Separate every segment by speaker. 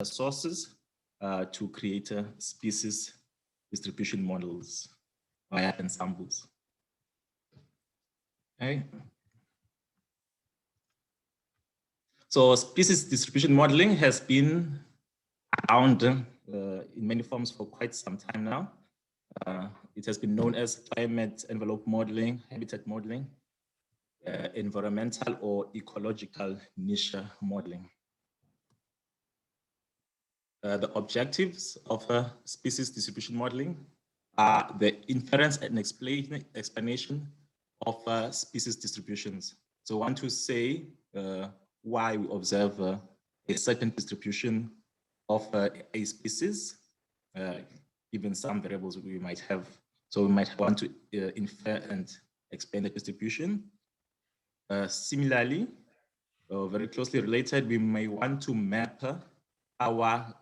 Speaker 1: sources to create species distribution models via ensembles. Okay. So species distribution modeling has been around in many forms for quite some time now. It has been known as climate envelope modeling, habitat modeling, environmental or ecological niche modeling. The objectives of species distribution modeling are the inference and explanation of species distributions. So I want to say why we observe a certain distribution of a species, given some variables we might have. So we might want to infer and explain the distribution. Similarly, very closely related, we may want to map our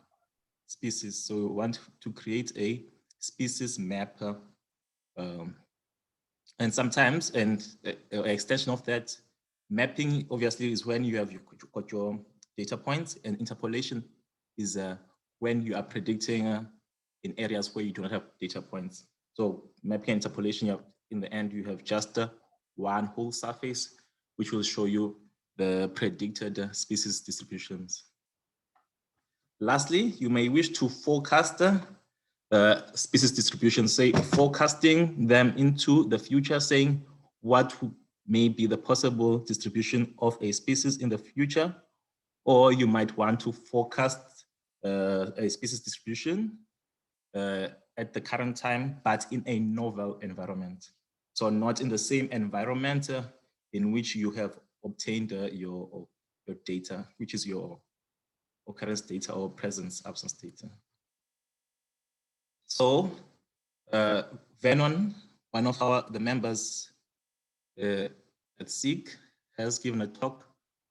Speaker 1: species. So we want to create a species map. And sometimes, and an extension of that, mapping obviously is when you have got your data points, and interpolation is when you are predicting in areas where you do not have data points. So mapping and interpolation, in the end, you have just one whole surface, which will show you the predicted species distributions. Lastly, you may wish to forecast species distribution, say forecasting them into the future, saying what may be the possible distribution of a species in the future, or you might want to forecast a species distribution at the current time, but in a novel environment. So not in the same environment in which you have obtained your data, which is your occurrence data or presence absence data. So Vernon, one of the members at SEEC, has given a talk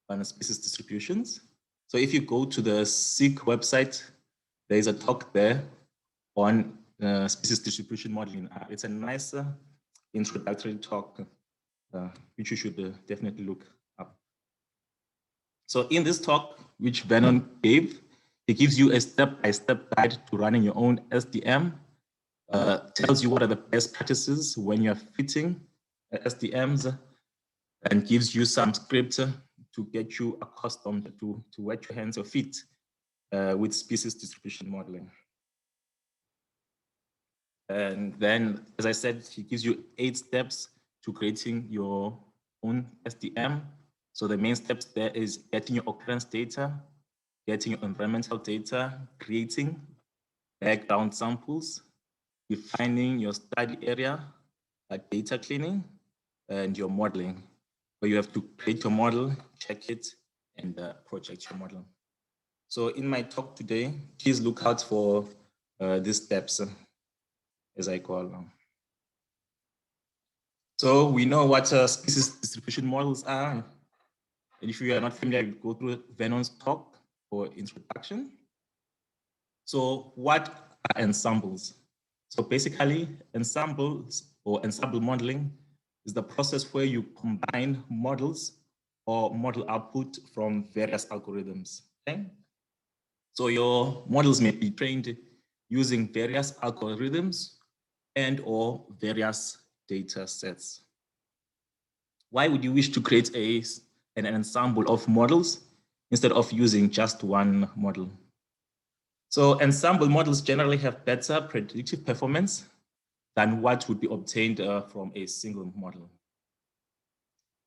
Speaker 1: on species distributions. So if you go to the SEEC website, there is a talk there on species distribution modeling. It's a nice introductory talk, which you should definitely look up. So in this talk, which Vernon gave, he gives you a step-by-step guide to running your own SDM, tells you what are the best practices when you're fitting SDMs, and gives you some script to get you accustomed to wet your hands or feet with species distribution modeling. And then, as I said, he gives you 8 steps to creating your own SDM. So the main steps there is getting your occurrence data, getting your environmental data, creating background samples, defining your study area, data cleaning, and your modeling. So you have to create your model, check it, and project your model. So in my talk today, please look out for these steps, as I call them. So we know what species distribution models are. And if you are not familiar, you go through Vernon's talk for introduction. So what are ensembles? So basically, ensembles or ensemble modeling is the process where you combine models or model output from various algorithms. Okay? So your models may be trained using various algorithms and or various data sets. Why would you wish to create an ensemble of models instead of using just one model? So ensemble models generally have better predictive performance than what would be obtained from a single model.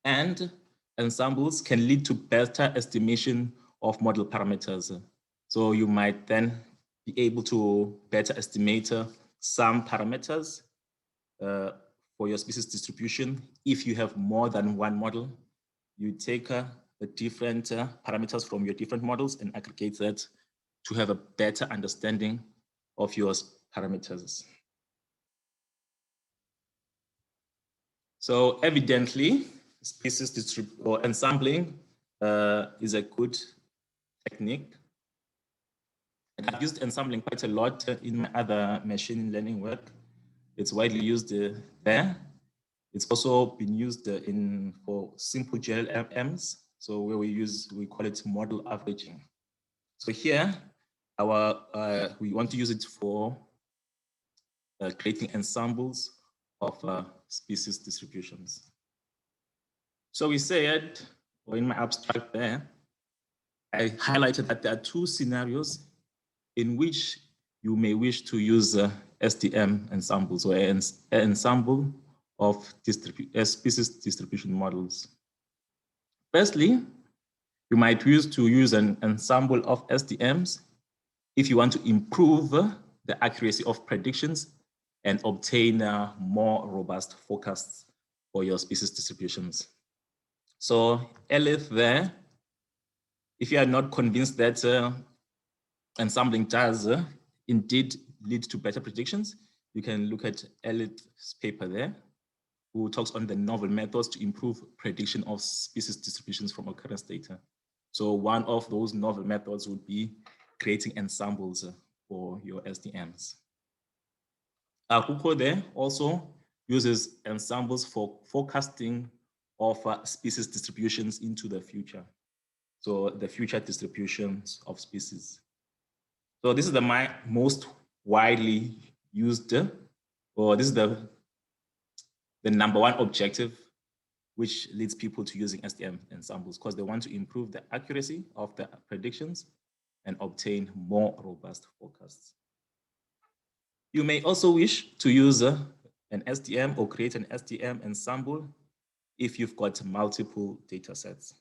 Speaker 1: And ensembles can lead to better estimation of model parameters. So you might then be able to better estimate some parameters for your species distribution. If you have more than one model, you take the different parameters from your different models and aggregate that to have a better understanding of your parameters. So evidently, species or ensembling is a good technique. And I've used ensembling quite a lot in my other machine learning work. It's widely used there. It's also been used for simple GLMs. So where we call it model averaging. So here, we want to use it for creating ensembles of species distributions. So we said, or in my abstract there, I highlighted that there are two scenarios in which you may wish to use SDM ensembles, or an ensemble of species distribution models. Firstly, you might use an ensemble of SDMs if you want to improve the accuracy of predictions and obtain more robust forecasts for your species distributions. So Elif there, if you are not convinced that ensembling does indeed lead to better predictions, you can look at Elif's paper there, who talks on the novel methods to improve prediction of species distributions from occurrence data. So one of those novel methods would be creating ensembles for your SDMs. Akuko there also uses ensembles for forecasting of species distributions into the future. So the future distributions of species. So this is the most widely used, or this is the number one objective which leads people to using SDM ensembles, because they want to improve the accuracy of the predictions and obtain more robust forecasts. You may also wish to use an SDM or create an SDM ensemble if you've got multiple data sets.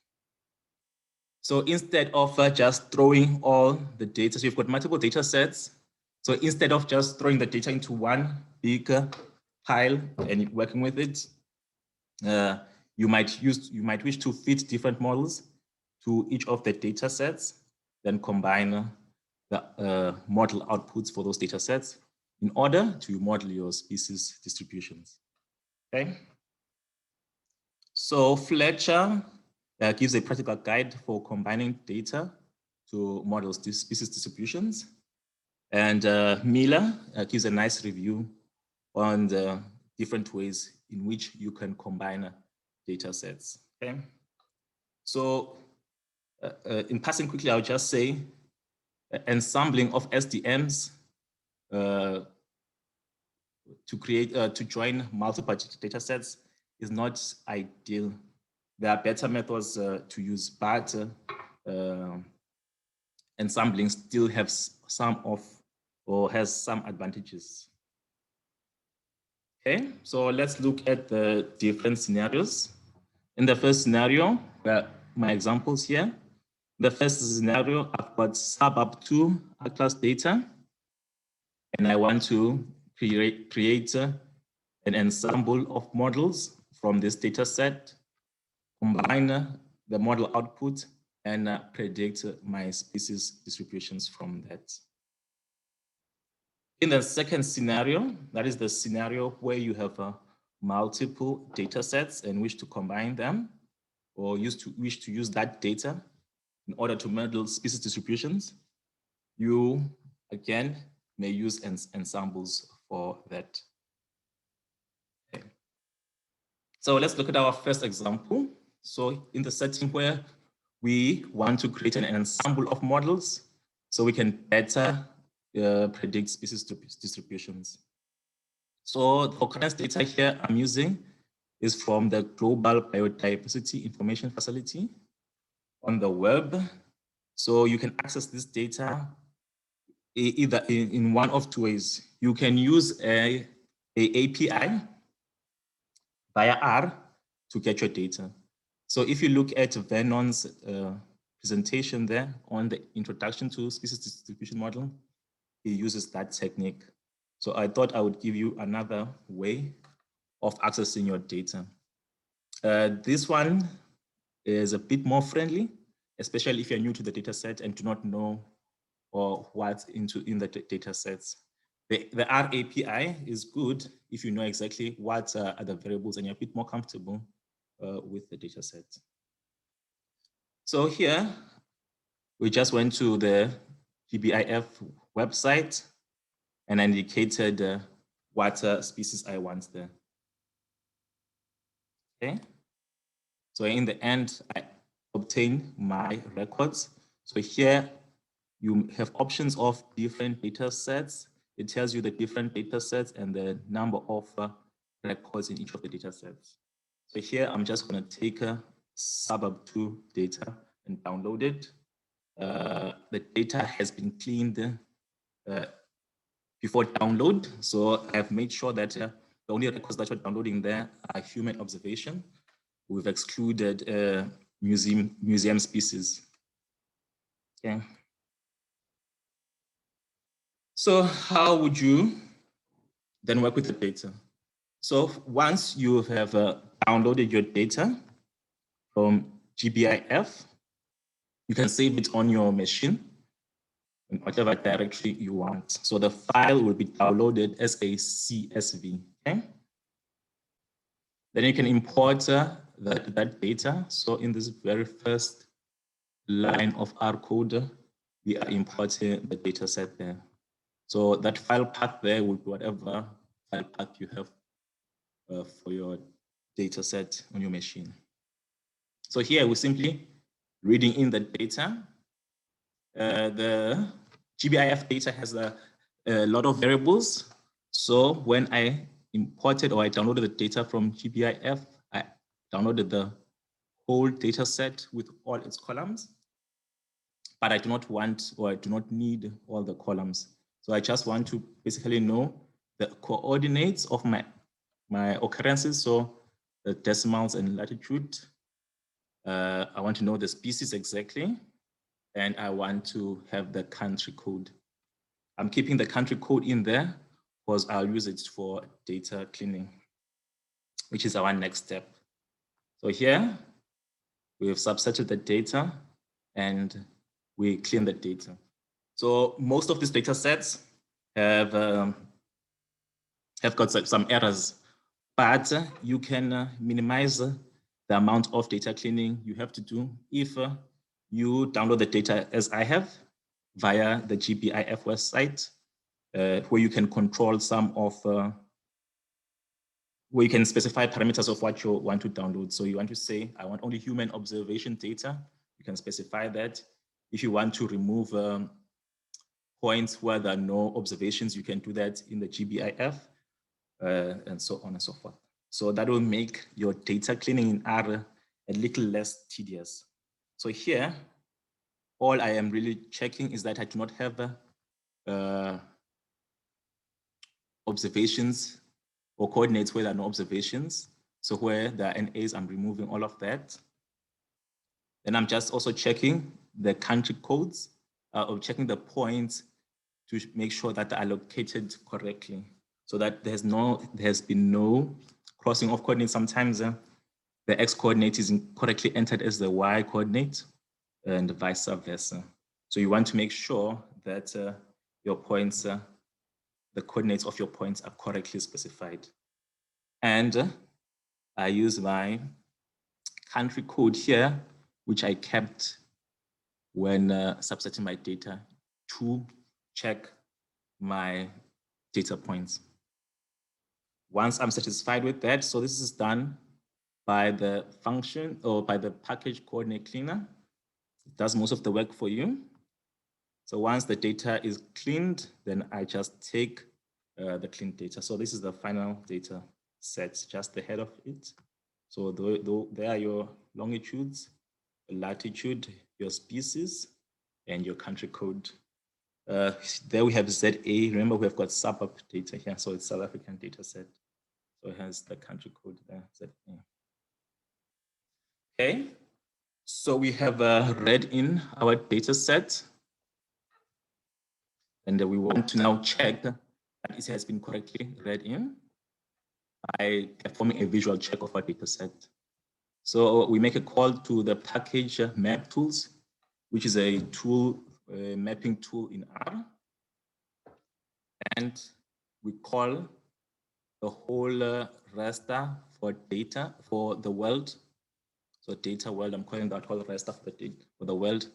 Speaker 1: So instead of just throwing all the data, so you've got multiple data sets. So instead of just throwing the data into one big pile and working with it, you might wish to fit different models to each of the data sets, then combine the model outputs for those data sets in order to model your species distributions. Okay. So Fletcher gives a practical guide for combining data to model species distributions. And Miller gives a nice review on the different ways in which you can combine data sets. Okay. So in passing quickly, I'll just say ensembling of SDMs to join multiple data sets is not ideal. There are better methods to use, but ensembling still has has some advantages. Okay, so let's look at the different scenarios. In the first scenario, my examples here. The first scenario, I've got sub-up2 atlas data, and I want to create an ensemble of models from this data set, combine the model output, and predict my species distributions from that. In the second scenario, that is the scenario where you have multiple data sets and wish to combine them, or wish to use that data in order to model species distributions, you again may use ensembles for that. Okay. So let's look at our first example. So in the setting where we want to create an ensemble of models so we can better predict species distributions. So the occurrence data here I'm using is from the Global Biodiversity Information Facility on the web. So you can access this data either in one of two ways. You can use a API via R to get your data. So if you look at Vernon's presentation there on the introduction to species distribution model, he uses that technique. So I thought I would give you another way of accessing your data. This one is a bit more friendly, especially if you're new to the data set and do not know what's in the data sets. The R API is good if you know exactly what are the variables and you're a bit more comfortable with the data set. So here, we just went to the GBIF website and indicated what species I want there. Okay. So in the end, I obtain my records. So here, you have options of different data sets. It tells you the different data sets and the number of records in each of the data sets. So here, I'm just going to take a suburb 2 data and download it. The data has been cleaned before download. So I've made sure that the only records that you're downloading there are human observation. We've excluded museum species. Okay. So how would you then work with the data? So once you have downloaded your data from GBIF, you can save it on your machine in whatever directory you want. So the file will be downloaded as a CSV. Okay. Then you can import that data. So in this very first line of our code, we are importing the data set there. So that file path there will be whatever file path you have for your data set on your machine. So here we're simply reading in the data. The GBIF data has a lot of variables. So when I imported or I downloaded the data from GBIF, I downloaded the whole data set with all its columns. But I do not want, or I do not need all the columns. So I just want to basically know the coordinates of my occurrences. So the decimals and latitude. I want to know the species exactly. And I want to have the country code. I'm keeping the country code in there because I'll use it for data cleaning, which is our next step. So here we have subsetted the data and we clean the data. So most of these data sets have got some errors, but you can minimize the amount of data cleaning you have to do if you download the data as I have via the GBIF website, where you can control some of, where you can specify parameters of what you want to download. So you want to say, I want only human observation data. You can specify that. If you want to remove points where there are no observations, you can do that in the GBIF, and so on and so forth. So that will make your data cleaning in R a little less tedious. So here, all I am really checking is that I do not have observations or coordinates where there are no observations. So where there are NAs, I'm removing all of that. Then I'm just also checking the country codes, or checking the points to make sure that they're allocated correctly, so that there has been no crossing of coordinates. Sometimes the X coordinate is incorrectly entered as the Y coordinate and vice versa. So you want to make sure that your points, the coordinates of your points are correctly specified. And I use my country code here, which I kept when subsetting my data to check my data points. Once I'm satisfied with that, so this is done by the function or by the package coordinate cleaner. It does most of the work for you. So once the data is cleaned, then I just take the cleaned data. So this is the final data set, just the head of it. So there are your longitudes, latitude, your species, and your country code. There we have ZA. Remember, we have got suburb data here, so it's South African data set. So it has the country code there, ZA. Okay, so we have read in our data set, and we want to now check that it has been correctly read in by performing a visual check of our data set. So we make a call to the package map tools, which is a tool, a mapping tool in R. And we call the whole raster for data for the world. So data world, I'm calling that whole raster for the world.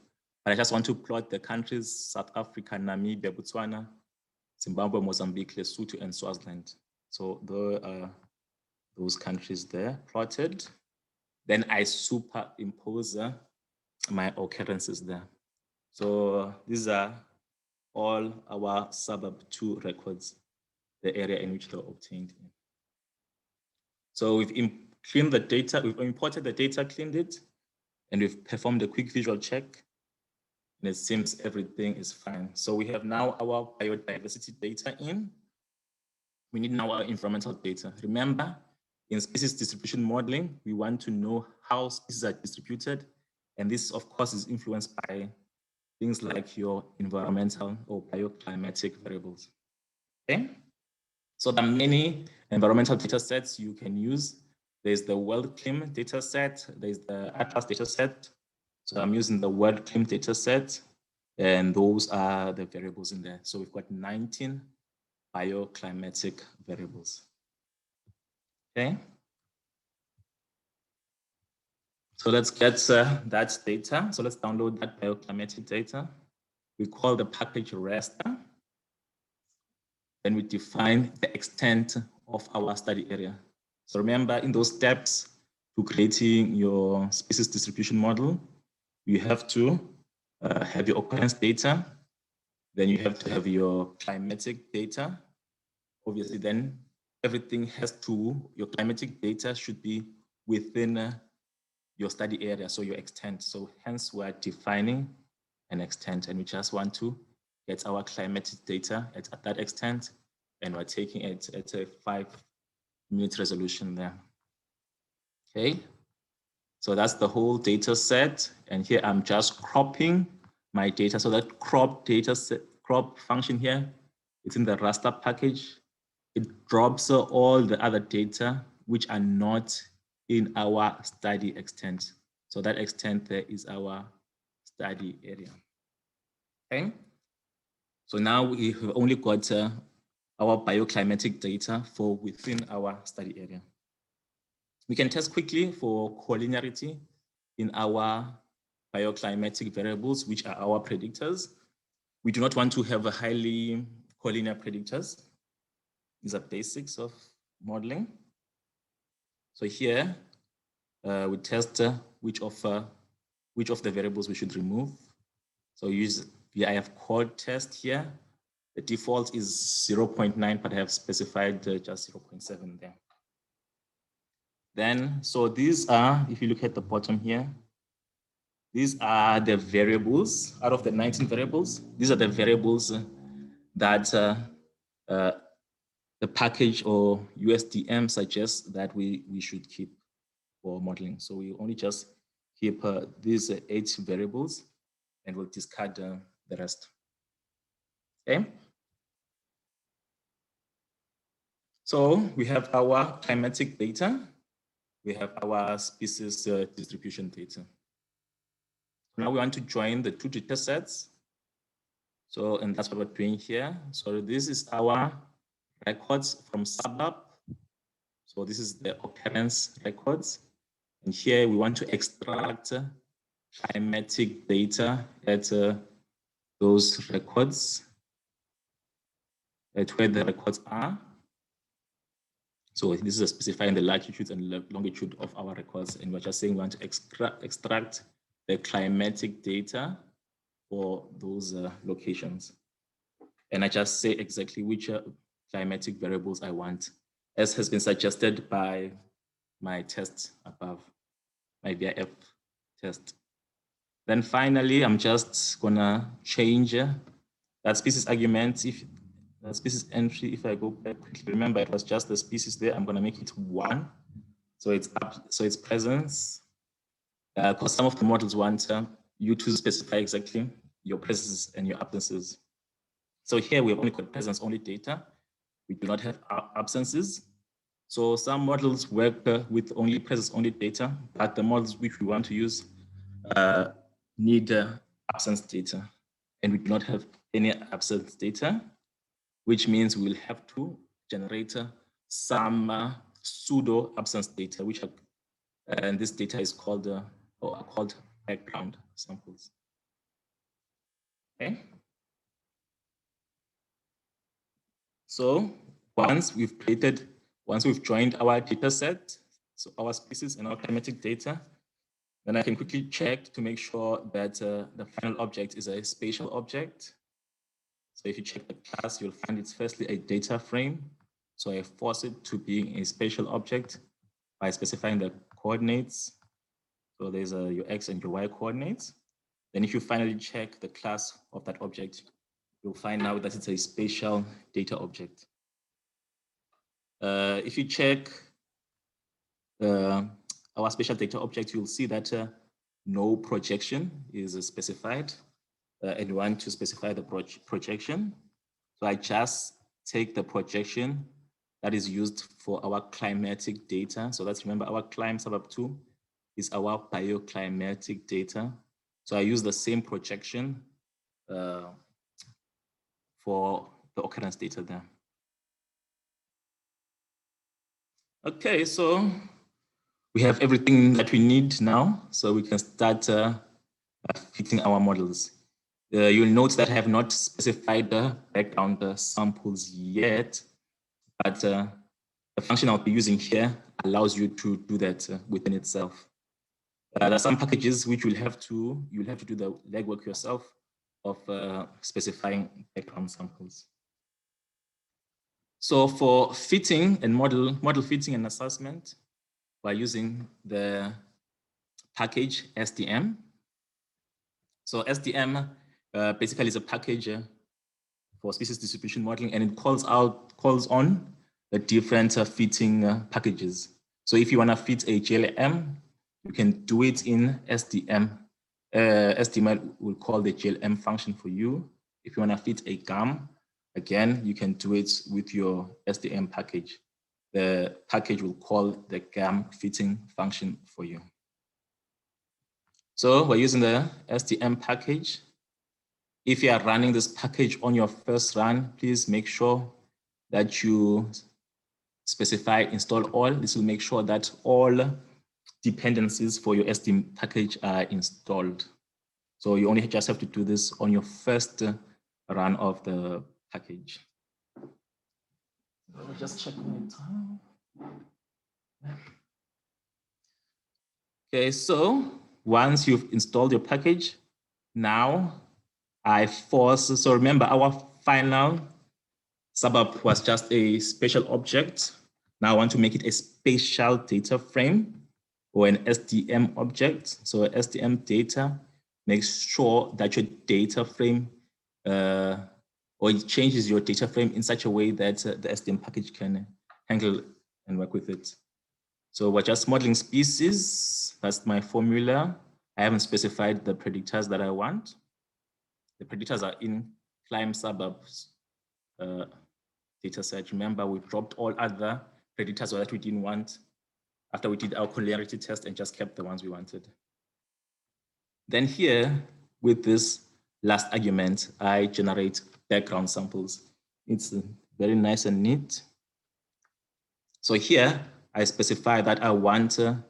Speaker 1: But I just want to plot the countries: South Africa, Namibia, Botswana, Zimbabwe, Mozambique, Lesotho, and Swaziland. So there are those countries there plotted. Then I superimpose my occurrences there. So these are all our suburb 2 records, the area in which they're obtained. So we've cleaned the data, we've imported the data, cleaned it, and we've performed a quick visual check. And it seems everything is fine. So we have now our biodiversity data in. We need now our environmental data. Remember, in species distribution modeling, we want to know how species are distributed. And this, of course, is influenced by things like your environmental or bioclimatic variables. Okay? So there are many environmental data sets you can use. There's the WorldClim data set, there's the Atlas data set. So I'm using the WorldClim data set, and those are the variables in there. So we've got 19 bioclimatic variables. Okay. So let's get that data. So let's download that bioclimatic data. We call the package raster. Then we define the extent of our study area. So remember, in those steps to creating your species distribution model, you have to have your occurrence data. Then you have to have your climatic data. Obviously, then everything has to, your climatic data should be within your study area, so your extent. So hence we're defining an extent, and we just want to get our climatic data at that extent, and we're taking it at a 5-minute resolution there. Okay, so that's the whole data set, and here I'm just cropping my data. So that crop data set, crop function here, it's in the raster package. It drops all the other data which are not in our study extent. So that extent there is our study area. Okay. So now we have only got our bioclimatic data for within our study area. We can test quickly for collinearity in our bioclimatic variables, which are our predictors. We do not want to have a highly collinear predictors. These are basics of modeling. So here we test which of the variables we should remove. So use VIF code test here. The default is 0.9, but I have specified just 0.7 there. Then, so these are, if you look at the bottom here, these are the variables out of the 19 variables. These are the variables that the package or USDM suggests that we should keep for modeling. So we only just keep these 8 variables, and we'll discard the rest. Okay. So we have our climatic data. We have our species distribution data. Now we want to join the 2 data sets. So, and that's what we're doing here. So this is our records from suburb. So this is the occurrence records. And here we want to extract climatic data at those records, at where the records are. So this is specifying the latitude and longitude of our records. And we're just saying we want to extract the climatic data for those locations. And I just say exactly which climatic variables I want, as has been suggested by my test above, my VIF test. Then finally, I'm just gonna change that species argument. If the species entry, if I go back quickly, remember it was just the species there. I'm gonna make it 1, so it's up, so it's presence. Because some of the models want you to specify exactly your presences and your absences. So here we have only got presence only data. We do not have absences. So some models work with only presence only data, but the models which we want to use need absence data, and we do not have any absence data, which means we'll have to generate some pseudo absence data, which are, and this data is called or are called background samples. Okay. So once we've joined our data set, so our species and our climatic data, Then I can quickly check to make sure that the final object is a spatial object. So if you check the class, you'll find it's firstly a data frame. So I force it to be a spatial object by specifying the coordinates. So there's your X and your Y coordinates. Then if you finally check the class of that object, you'll find now that it's a spatial data object. If you check our spatial data object, you'll see that no projection is specified, and you want to specify the projection. So I just take the projection that is used for our climatic data. So let's remember our clim suburb 2 is our bioclimatic data. So I use the same projection for the occurrence data there. Okay, so we have everything that we need now, so we can start fitting our models. You'll note that I have not specified the background samples yet, but the function I'll be using here allows you to do that within itself. There are some packages which you'll have to do the legwork yourself of specifying background samples. So for fitting and model fitting and assessment, we're using the package SDM. So SDM basically is a package for species distribution modeling, and it calls on the different fitting packages. So if you want to fit a GLM, you can do it in SDM. SDM will call the GLM function for you. If you want to fit a GAM, again, you can do it with your SDM package. The package will call the GAM fitting function for you. So we're using the SDM package. If you are running this package on your first run, please make sure that you specify install all. This will make sure that all dependencies for your SDM package are installed. So you only just have to do this on your first run of the package. Let me just check my time. Okay, so once you've installed your package, now so remember our final suburb was just a spatial object. Now I want to make it a spatial data frame or an SDM object. So SDM data makes sure that your data frame or it changes your data frame in such a way that the SDM package can handle and work with it. So we're just modeling species. That's my formula. I haven't specified the predictors that I want. The predictors are in climb suburbs data set. Remember, we dropped all other predictors that we didn't want after we did our collinearity test and just kept the ones we wanted. Then here, with this last argument, I generate background samples. It's very nice and neat. So here, I specify that I want to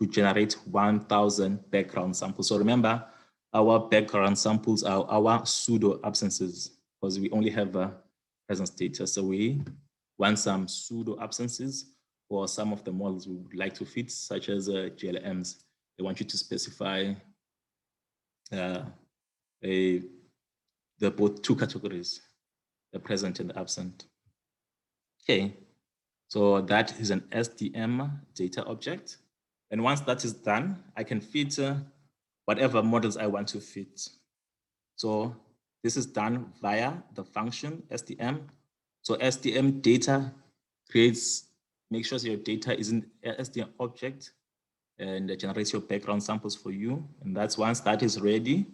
Speaker 1: generate 1,000 background samples. So remember, our background samples are our pseudo absences because we only have presence data. So we want some pseudo absences for some of the models we would like to fit, such as GLMs. They want you to specify both two categories, the present and the absent. Okay, so that is an SDM data object. And once that is done, I can fit whatever models I want to fit. So this is done via the function SDM. So SDM data makes sure your data is in SDM object and it generates your background samples for you. And that's once that is ready,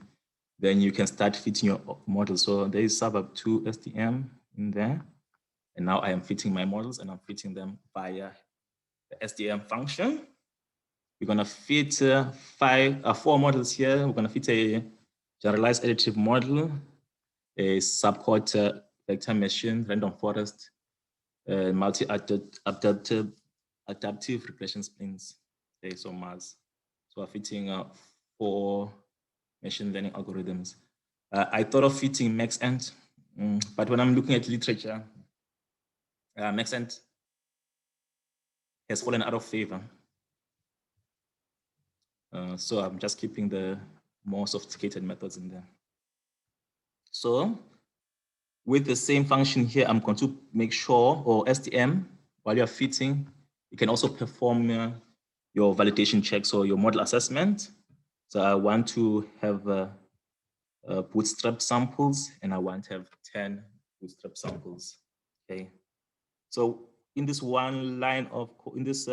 Speaker 1: then you can start fitting your model. So there is suburb 2 SDM in there. And now I am fitting my models and I'm fitting them via the SDM function. We're going to fit 4 models here. We're going to fit a generalized additive model, a subcourt vector machine, random forest, multi-adaptive regression splints, okay, so Mars. So we're fitting 4 machine learning algorithms. I thought of fitting maxent, but when I'm looking at literature, maxent has fallen out of favor. So I'm just keeping the more sophisticated methods in there. So with the same function here, I'm going to make sure, or SDM, while you're fitting, you can also perform your validation checks or your model assessment. So I want to have bootstrap samples, and I want to have 10 bootstrap samples. Okay. So in this one line of in this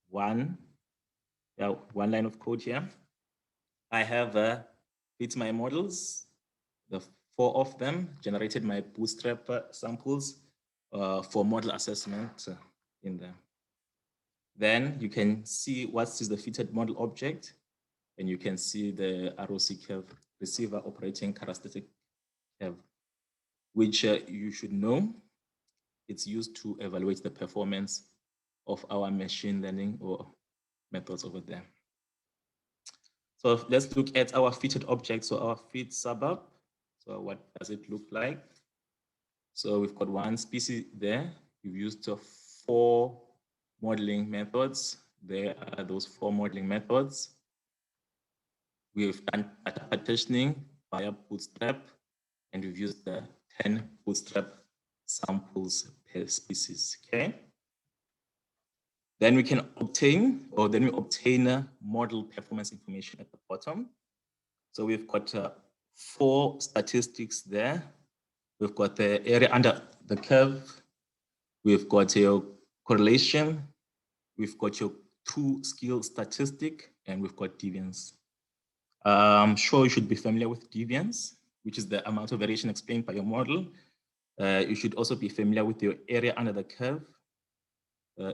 Speaker 1: one line of code here, I have fit my models. The 4 of them generated my bootstrap samples for model assessment in there. Then you can see what is the fitted model object, and you can see the ROC curve, receiver operating characteristic curve, which you should know. It's used to evaluate the performance of our machine learning or methods over there. So let's look at our fitted object. So our fit suburb. So what does it look like? So we've got one species there. We've used 4 modeling methods. There are those 4 modeling methods. We've done data partitioning via bootstrap, and we've used the 10 bootstrap samples per species. Okay. Then we can obtain, model performance information at the bottom. So we've got 4 statistics there. We've got the area under the curve. We've got your correlation. We've got your true skill statistic, and we've got deviance. I'm sure you should be familiar with deviance, which is the amount of variation explained by your model. You should also be familiar with your area under the curve.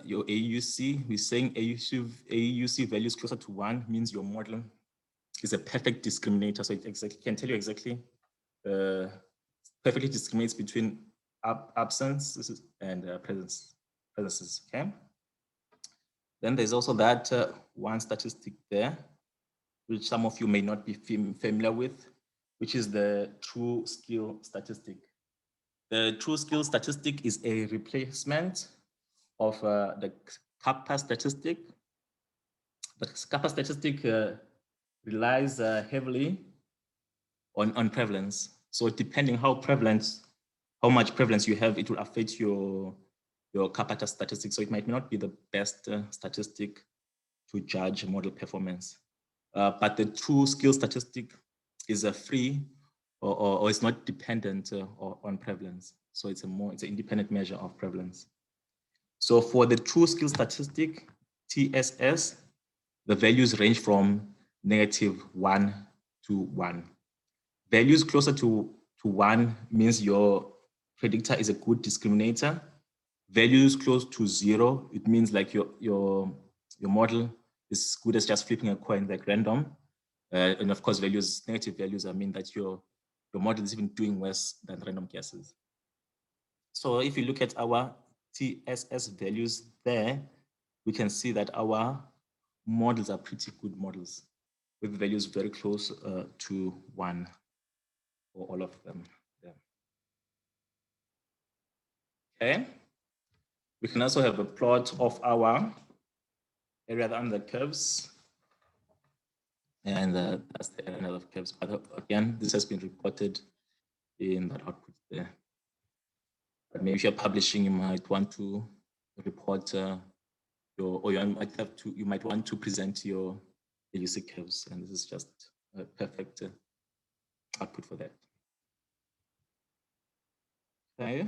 Speaker 1: Your AUC, we're saying AUC values closer to 1 means your model is a perfect discriminator. So it can tell you exactly, perfectly discriminates between absences and presences, okay? Then there's also that one statistic there, which some of you may not be familiar with, which is the true skill statistic. The true skill statistic is a replacement of the kappa statistic. The kappa statistic relies heavily on prevalence. So depending how much prevalence you have, it will affect your kappa statistic. So it might not be the best statistic to judge model performance. But the true skill statistic is a free or it's not dependent on prevalence. So it's an independent measure of prevalence. So for the true skill statistic, TSS, the values range from -1 to 1. Values closer to 1 means your predictor is a good discriminator. Values close to 0, it means like your model is good as just flipping a coin, like random. And of course, negative values, I mean that your model is even doing worse than random guesses. So if you look at our TSS values there, we can see that our models are pretty good models with values very close to 1 for all of them. Yeah. Okay. We can also have a plot of our area under the curves. And that's the area under the curves. But again, this has been reported in that output there. But maybe if you're publishing, you might want to report you might want to present your AUC curves, and this is just a perfect output for that. Okay.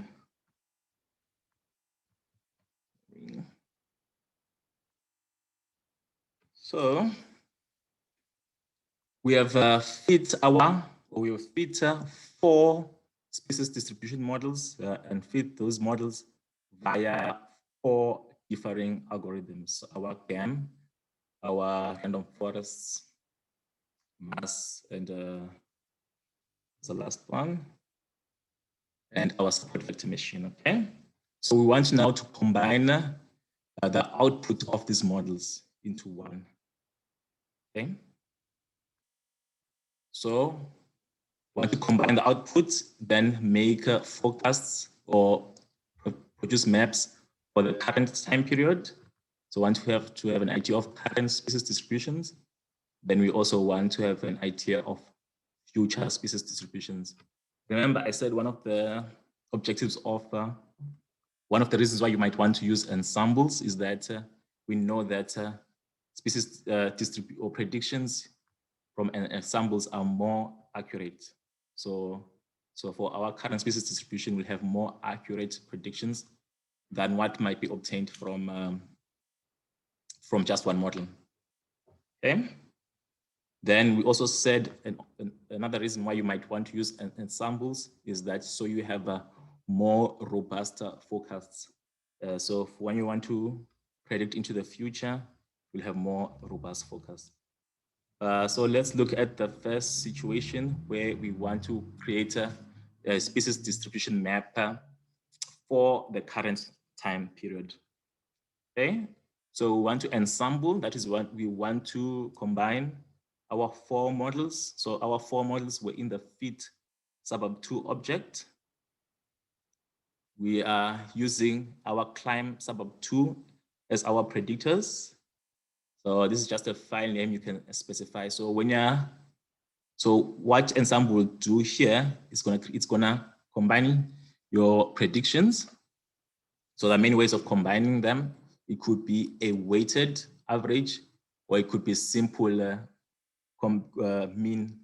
Speaker 1: So we have fit 4 species distribution models and fit those models via 4 differing algorithms. Our GAM, our random forests, mass, and the last one, and our support vector machine. Okay. So we want now to combine the output of these models into one. Okay. So we want to combine the outputs, then make forecasts or produce maps for the current time period So want to have an idea of current species distributions. Then we also want to have an idea of future species distributions. Remember, I said one of the objectives of one of the reasons why you might want to use ensembles is that we know that species or predictions from ensembles are more accurate. So for our current species distribution, we'll have more accurate predictions than what might be obtained from just one model. Okay. Then we also said another reason why you might want to use ensembles is that so you have a more robust forecasts. So when you want to predict into the future, you'll have more robust forecasts. So let's look at the first situation where we want to create a species distribution map for the current time period. Okay, so we want to ensemble, that is what we want to combine our 4 models. So our 4 models were in the fit suburb 2 object. We are using our climb suburb 2 as our predictors. So this is just a file name you can specify. So what Ensemble will do here is it's gonna combine your predictions. So there are many ways of combining them. It could be a weighted average, or it could be simple mean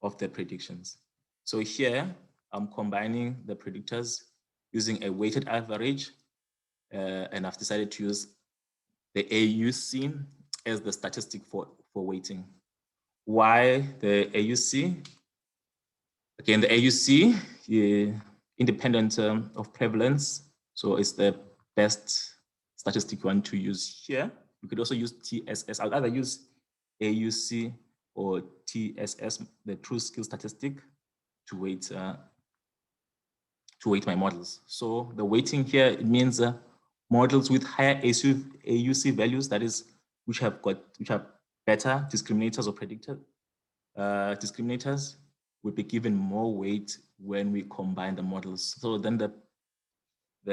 Speaker 1: of the predictions. So here I'm combining the predictors using a weighted average, and I've decided to use the AUC as the statistic for weighting. Why the AUC? Again, the AUC, independent of prevalence, so it's the best statistic you want to use here. You could also use TSS. I'd rather use AUC or TSS, the true skill statistic, to weight my models. So the weighting here, it means models with higher AUC values, that is, which have better discriminators or predictor discriminators, will be given more weight when we combine the models. So then the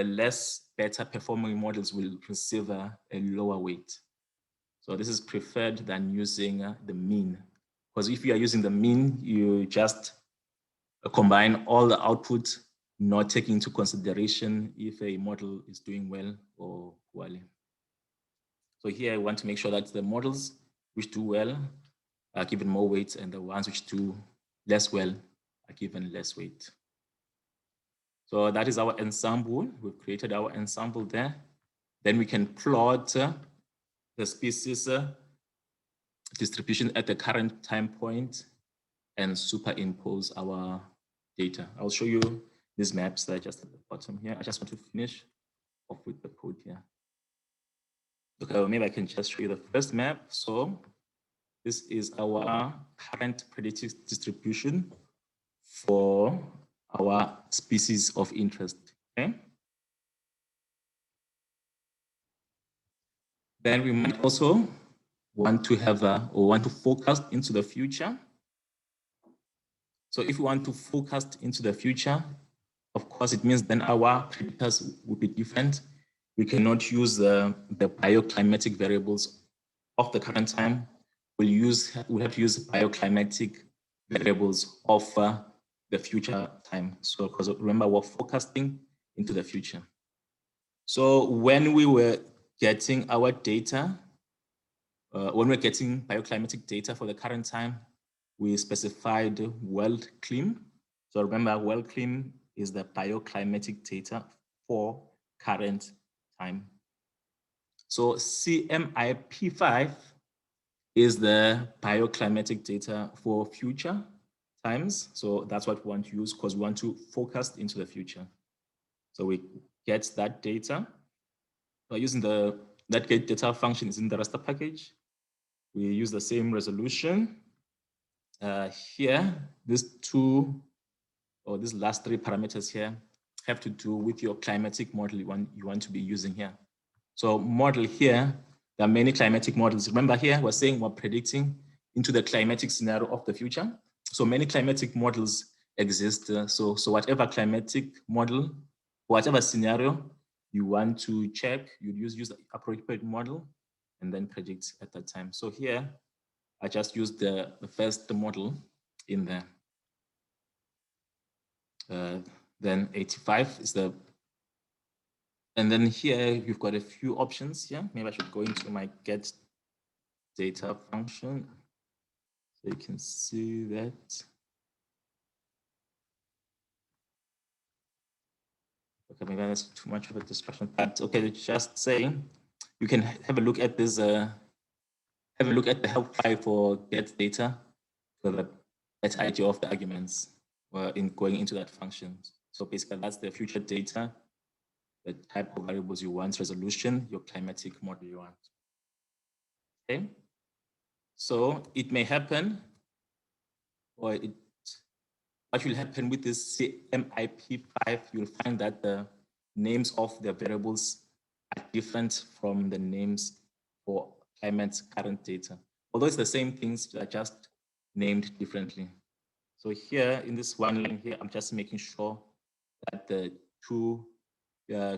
Speaker 1: less better performing models will receive a lower weight. So this is preferred than using the mean, because if you are using the mean, you just combine all the output, not taking into consideration if a model is doing well or poorly. So here I want to make sure that the models which do well are given more weight, and the ones which do less well are given less weight. So that is our ensemble. We've created our ensemble there. Then we can plot the species distribution at the current time point and superimpose our data. I'll show you these maps that are just at the bottom here. I just want to finish off with the code here. Okay, well, maybe I can just show you the first map. So this is our current predictive distribution for our species of interest. Okay. Then we might also want to have or want to forecast into the future. So if we want to forecast into the future, of course, it means then our predictors will be different. We cannot use the bioclimatic variables of the current time. We'll have to use bioclimatic variables of the future time. So because remember, we're forecasting into the future. So when we were getting our data, when we're getting bioclimatic data for the current time, we specified world clim. So remember, world clim is the bioclimatic data for current time. So CMIP5 is the bioclimatic data for future times. So that's what we want to use because we want to forecast into the future. So we get that data. So using that get data function is in the raster package. We use the same resolution. Here, these last 3 parameters here have to do with your climatic model you want to be using here. So model here, there are many climatic models. Remember here, we're saying we're predicting into the climatic scenario of the future. So many climatic models exist. So whatever climatic model, whatever scenario, you want to check, you'd use the appropriate model and then predict at that time. So here, I just used the first model in there. Then 85 is the, and then here you've got a few options here. Maybe I should go into my get data function so you can see that. Okay, maybe that's too much of a distraction, but okay, just saying, you can have a look at this, have a look at the help file for get data for the better idea of the arguments in going into that function. So basically that's the future data, the type of variables you want, resolution, your climatic model you want. Okay, so it may happen, or what will happen with this MIP5, you'll find that the names of the variables are different from the names for climate current data. Although it's the same things, they are just named differently. So here in this one line here, I'm just making sure that the two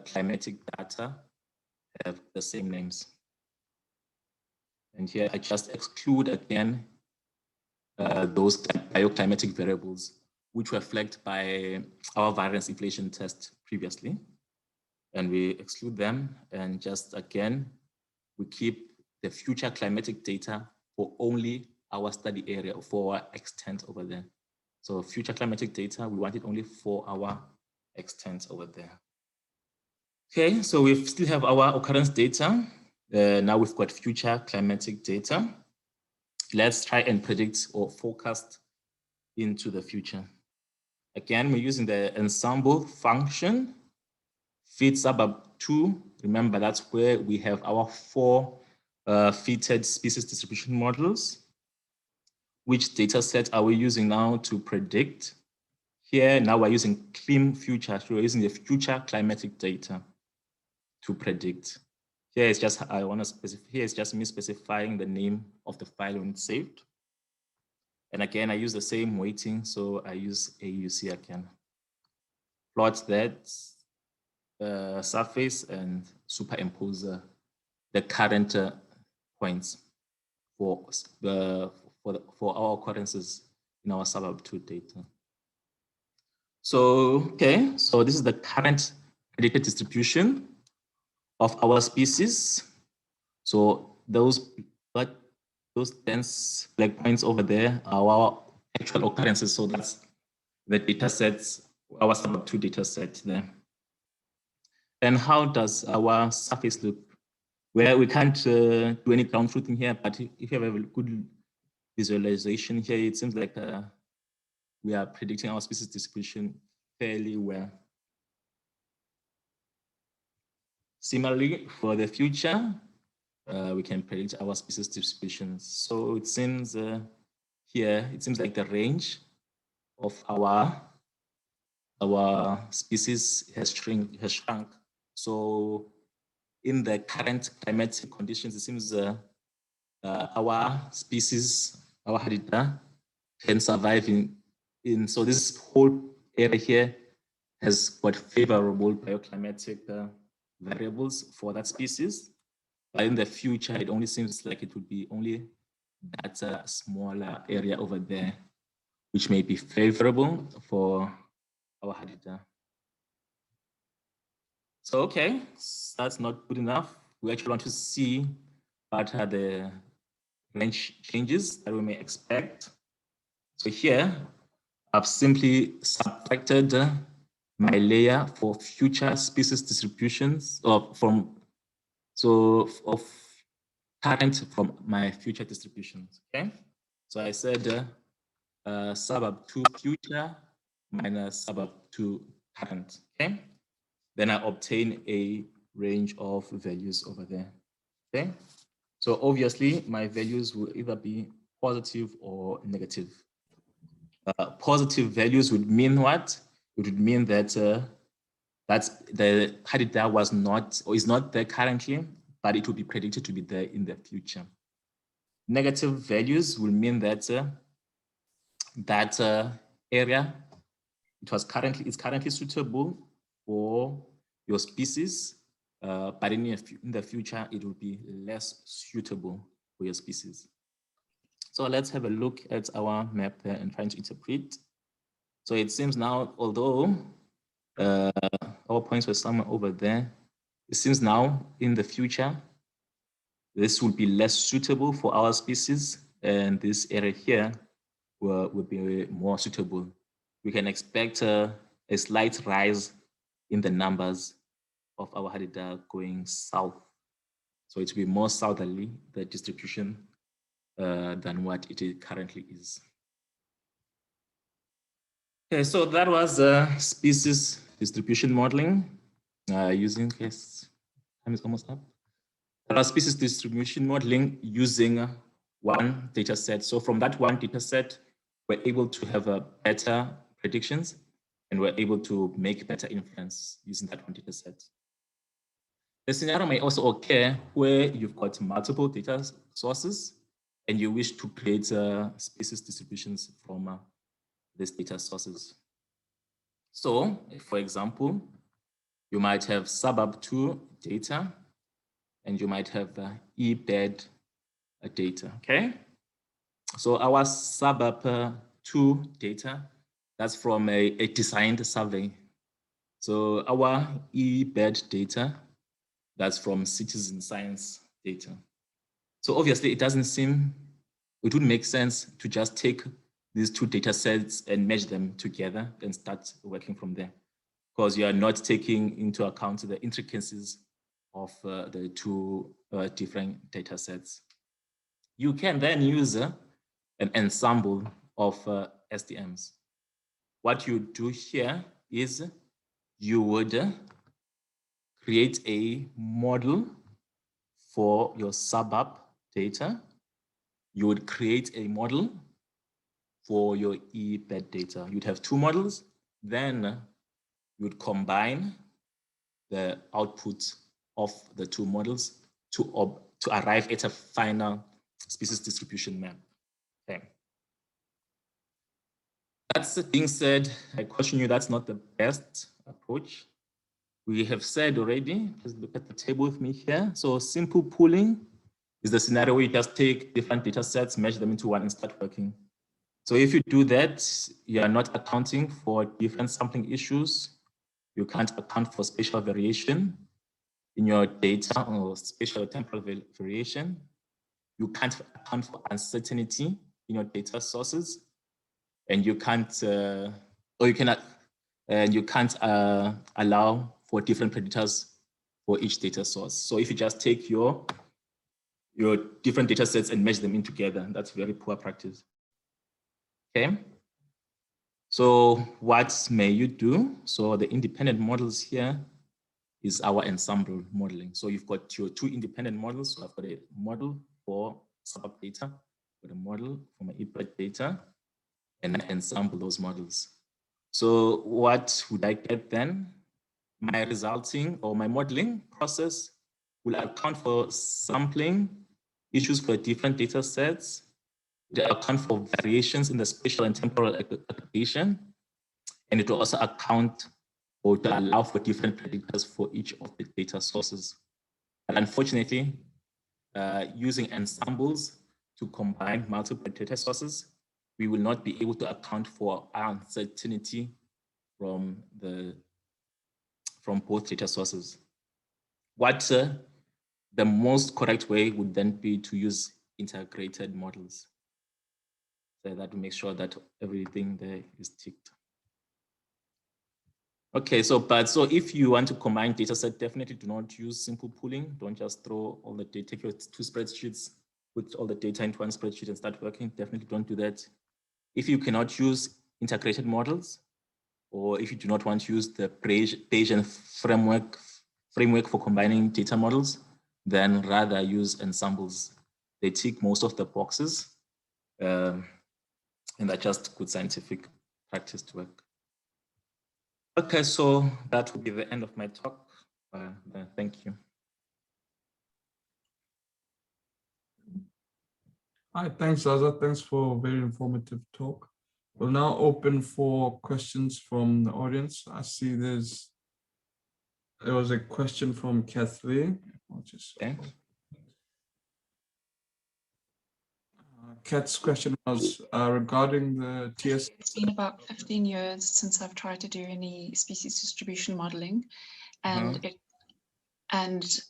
Speaker 1: climatic data have the same names. And here I just exclude again those bioclimatic variables which were flagged by our variance inflation test previously. And we exclude them, and just again, we keep the future climatic data for only our study area, for our extent over there. So future climatic data, we want it only for our extent over there. Okay, so we still have our occurrence data. Now we've got future climatic data. Let's try and predict or forecast into the future. Again, we're using the ensemble function, fit suburb 2. Remember, that's where we have our 4 fitted species distribution models. Which data set are we using now to predict? Here, now we're using CLIM future. So we're using the future climatic data to predict. Here is just, I want to specify, here is just me specifying the name of the file when it's saved. And again, I use the same weighting. So I use AUC again. Plot that surface and superimpose the current points for our occurrences in our suburb 2 data. So, okay, so this is the current predicted distribution of our species. So those dense black points over there are our actual occurrences. So that's the data sets, our suburb 2 data set there. And how does our surface look? Well, we can't do any ground truthing here, but if you have a good visualization here, it seems like we are predicting our species distribution fairly well. Similarly, for the future, we can predict our species distributions. So it seems here, it seems like the range of our species has shrunk. So in the current climatic conditions, it seems our species, our hadita, can survive in so this whole area here has got favorable bioclimatic variables for that species. But in the future, it only seems like it would be only that smaller area over there, which may be favorable for our hadita. So, okay, that's not good enough. We actually want to see what are the range changes that we may expect. So here, I've simply subtracted my layer for future species distributions of current from my future distributions. Okay, so I said suburb 2 future minus suburb 2 current. Okay, then I obtain a range of values over there. Okay, so obviously my values will either be positive or negative. Positive values would mean what? It would mean that that's the hadita was not or is not there currently, but it will be predicted to be there in the future. Negative values will mean that that area is currently suitable for your species, but in the future, it will be less suitable for your species. So let's have a look at our map there and trying to interpret. So it seems now, although our points were somewhere over there, it seems now in the future, this will be less suitable for our species, and this area here will be more suitable. We can expect a slight rise in the numbers of our hadida going south. So it will be more southerly, the distribution, than what it currently is. Okay, so that was species distribution modeling using, yes, time is almost up. That was species distribution modeling using one data set. So from that one data set, we're able to have better predictions, and we're able to make better inference using that one data set. The scenario may also occur where you've got multiple data sources and you wish to create species distributions from these data sources. So, for example, you might have suburb 2 data, and you might have eBed data, okay? So our suburb 2 data, that's from a designed survey. So our eBed data, that's from citizen science data. So obviously it wouldn't make sense to just take these 2 data sets and merge them together and start working from there, because you are not taking into account the intricacies of the 2 different data sets. You can then use an ensemble of SDMs. What you do here is you would create a model for your suburb data. You would create a model for your eBed data. You'd have 2 models, then you would combine the output of the 2 models to arrive at a final species distribution map. Okay. That's being said, I caution you, that's not the best approach. We have said already, just look at the table with me here. So simple pooling is the scenario where you just take different data sets, merge them into one and start working. So if you do that, you are not accounting for different sampling issues. You can't account for spatial variation in your data or spatial temporal variation. You can't account for uncertainty in your data sources, and you can't, allow for different predictors for each data source. So if you just take your different data sets and merge them in together, that's very poor practice. Okay. So what may you do? So the independent models here is our ensemble modeling. So you've got your 2 independent models. So I've got a model for suburb data, got a model for my eBed data, and I ensemble those models. So what would I get then? My resulting or my modeling process will account for sampling issues for different data sets. It will account for variations in the spatial and temporal aggregation, and it will also account or to allow for different predictors for each of the data sources. But unfortunately, using ensembles to combine multiple data sources, we will not be able to account for uncertainty from both data sources. What the most correct way would then be to use integrated models, so that we make sure that everything there is ticked. Okay, so if you want to combine data set, definitely do not use simple pooling. Don't just throw all the data, take your 2 spreadsheets, put all the data into one spreadsheet and start working. Definitely don't do that. If you cannot use integrated models, or if you do not want to use the Bayesian framework for combining data models, then rather use ensembles. They tick most of the boxes, and they're just good scientific practice to work. Okay, so that will be the end of my talk. Thank you.
Speaker 2: Hi, thanks, Zaza. Thanks for a very informative talk. We'll now open for questions from the audience. I see there's There was a question from Kathleen. I'll just
Speaker 1: Okay.
Speaker 2: Kat's question was regarding the TS.
Speaker 3: It's been about 15 years since I've tried to do any species distribution modeling, and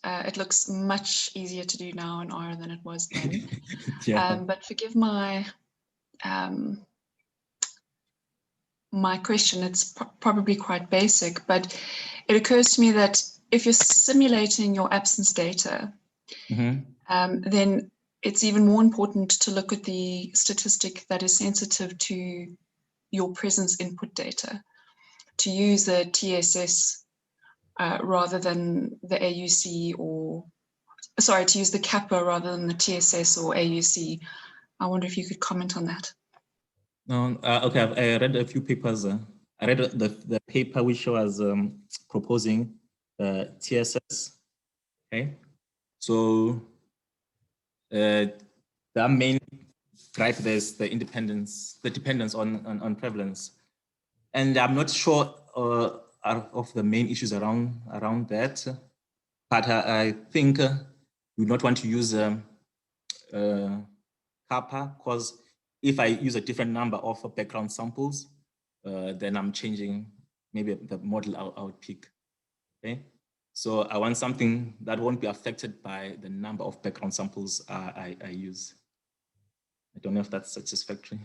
Speaker 3: it looks much easier to do now in R than it was then.
Speaker 1: Yeah.
Speaker 3: But forgive my my question, it's probably quite basic, but it occurs to me that if you're simulating your absence data, then it's even more important to look at the statistic that is sensitive to your presence input data, to use the TSS rather than the AUC, or sorry, to use the kappa rather than the TSS or AUC. I wonder if you could comment on that.
Speaker 1: No, okay, I read a few papers. I read the paper which was proposing TSS. Okay, so the main drive there's the dependence on prevalence, and I'm not sure of the main issues around that, but I think you not want to use kappa, because if I use a different number of background samples, then I'm changing maybe the model I would pick. Okay, so I want something that won't be affected by the number of background samples I use. I don't know if that's satisfactory.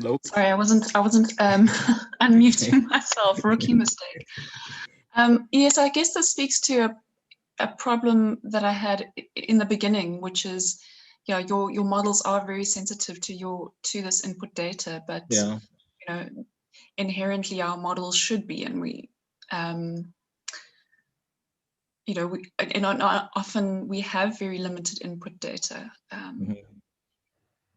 Speaker 1: Nope.
Speaker 3: Sorry, I wasn't unmuting myself. Rookie mistake. Yes, I guess this speaks to a problem that I had in the beginning, which is, yeah, your models are very sensitive to this input data, but
Speaker 1: yeah,
Speaker 3: you know, inherently our models should be, and we, you know, often we have very limited input data,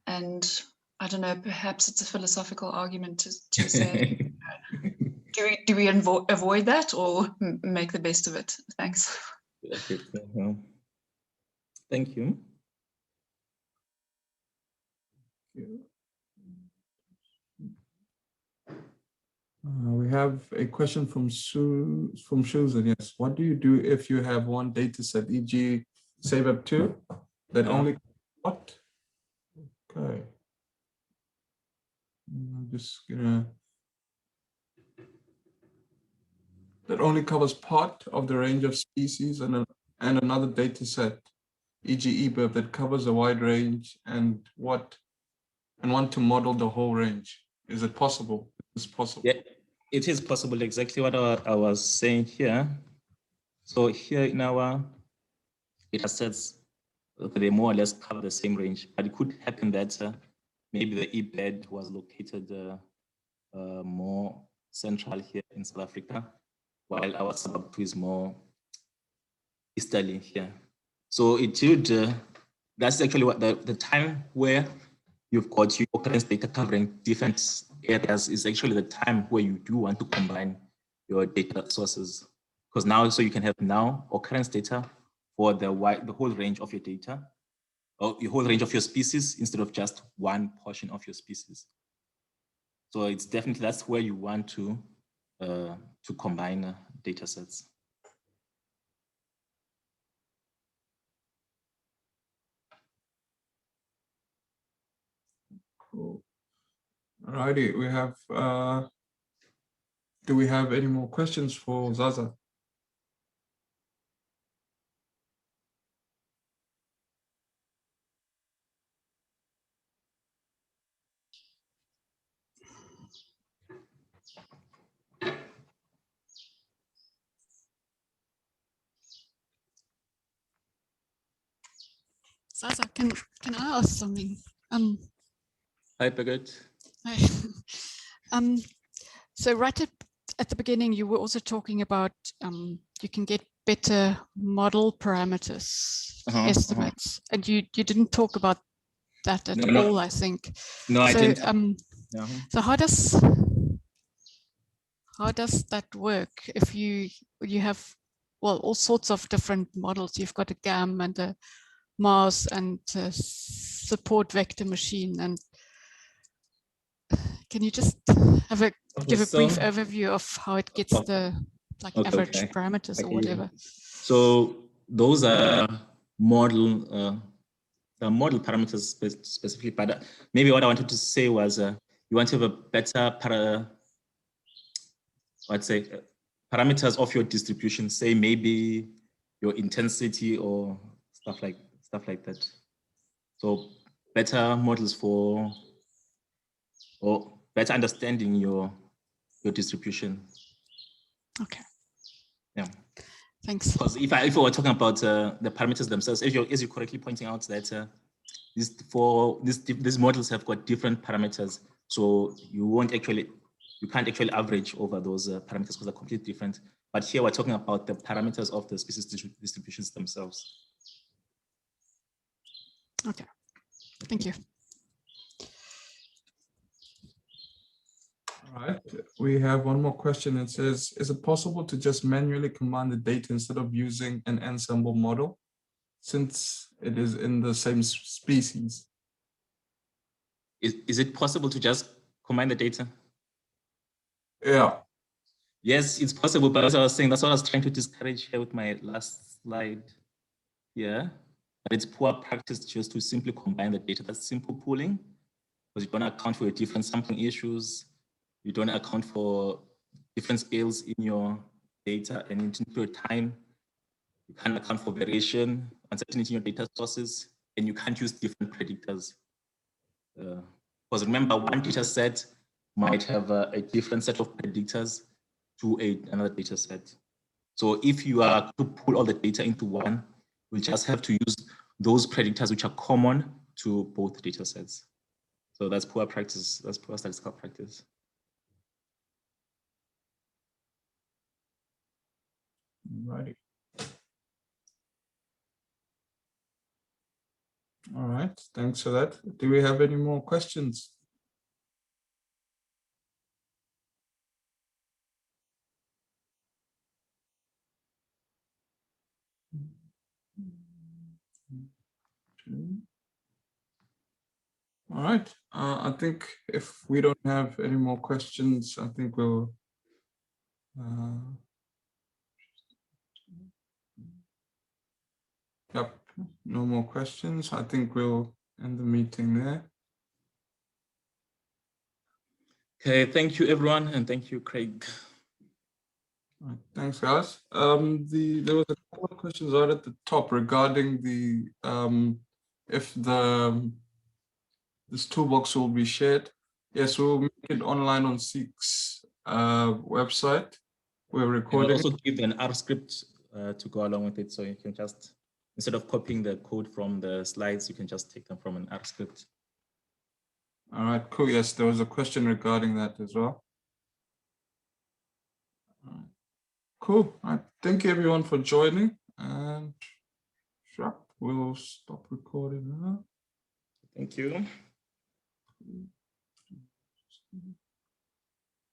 Speaker 3: and I don't know, perhaps it's a philosophical argument to say, do we avoid that or make the best of it? Thanks.
Speaker 1: Thank you.
Speaker 2: We have a question from Susan. Yes, what do you do if you have one data set, e.g. SAVEUP2, that only what? Okay. I'm just gonna. That only covers part of the range of species, and another data set, e.g. eBURB, that covers a wide range, and want to model the whole range. Is it possible? It's possible.
Speaker 1: Yeah, it is possible. Exactly what I was saying here. So here in our data sets, they more or less cover the same range, but it could happen that maybe the eBird was located more central here in South Africa, while our SAVEUP2 is more easterly here. So it should, that's actually what the time where you've got your occurrence data covering different areas is actually the time where you do want to combine your data sources. Because now, so you can have now occurrence data for the whole range of your data, or your whole range of your species, instead of just one portion of your species. So it's definitely, that's where you want to combine data sets.
Speaker 2: Cool. Alrighty, we have, do we have any more questions for Zaza?
Speaker 4: Zaza, can I ask something?
Speaker 1: Hi, Birgit.
Speaker 4: Hi. So right at the beginning, you were also talking about you can get better model parameters, estimates, and you didn't talk about that at all, I think.
Speaker 1: No,
Speaker 4: so,
Speaker 1: I didn't.
Speaker 4: So how does that work if you have, well, all sorts of different models? You've got a GAM and a Mars and a support vector machine, and Can you just give a brief overview of how it gets the average parameters or whatever?
Speaker 1: So those are model parameters specifically, but maybe what I wanted to say was you want to have a better parameters of your distribution, say maybe your intensity or stuff like that. So better models or better understanding your distribution.
Speaker 4: Okay.
Speaker 1: Yeah.
Speaker 4: Thanks.
Speaker 1: Because if we were talking about the parameters themselves, as you're correctly pointing out that these models have got different parameters, so you can't actually average over those parameters because they're completely different. But here we're talking about the parameters of the species distributions themselves.
Speaker 4: Okay, thank you.
Speaker 2: All right, we have one more question. It says, is it possible to just manually combine the data instead of using an ensemble model, since it is in the same species?
Speaker 1: Is it possible to just combine the data?
Speaker 2: Yeah.
Speaker 1: Yes, it's possible, but as I was saying, that's what I was trying to discourage here with my last slide. Yeah, but it's poor practice just to simply combine the data. That's simple pooling, because you don't account for your different sampling issues. You don't account for different scales in your data and in your time. You can't account for variation, uncertainty in your data sources, and you can't use different predictors. Because remember, one data set might have a different set of predictors to another data set. So if you are to pull all the data into one, we just have to use those predictors which are common to both data sets. So that's poor practice. That's poor statistical practice.
Speaker 2: Right. All right, thanks for that. Do we have any more questions? All right, I think if we don't have any more questions, I think we'll yep, no more questions. I think we'll end the meeting there.
Speaker 1: Okay, thank you everyone, and thank you, Craig.
Speaker 2: All right, thanks, guys. There was a couple of questions right at the top regarding the if this toolbox will be shared. Yes, we'll make it online on SEEC's website. We're recording.
Speaker 1: And I'll also give an R script to go along with it, so you can just, instead of copying the code from the slides, you can just take them from an R script.
Speaker 2: All right, cool. Yes, there was a question regarding that as well. Cool. All right. Thank you everyone for joining, and we'll stop recording now.
Speaker 1: Thank you.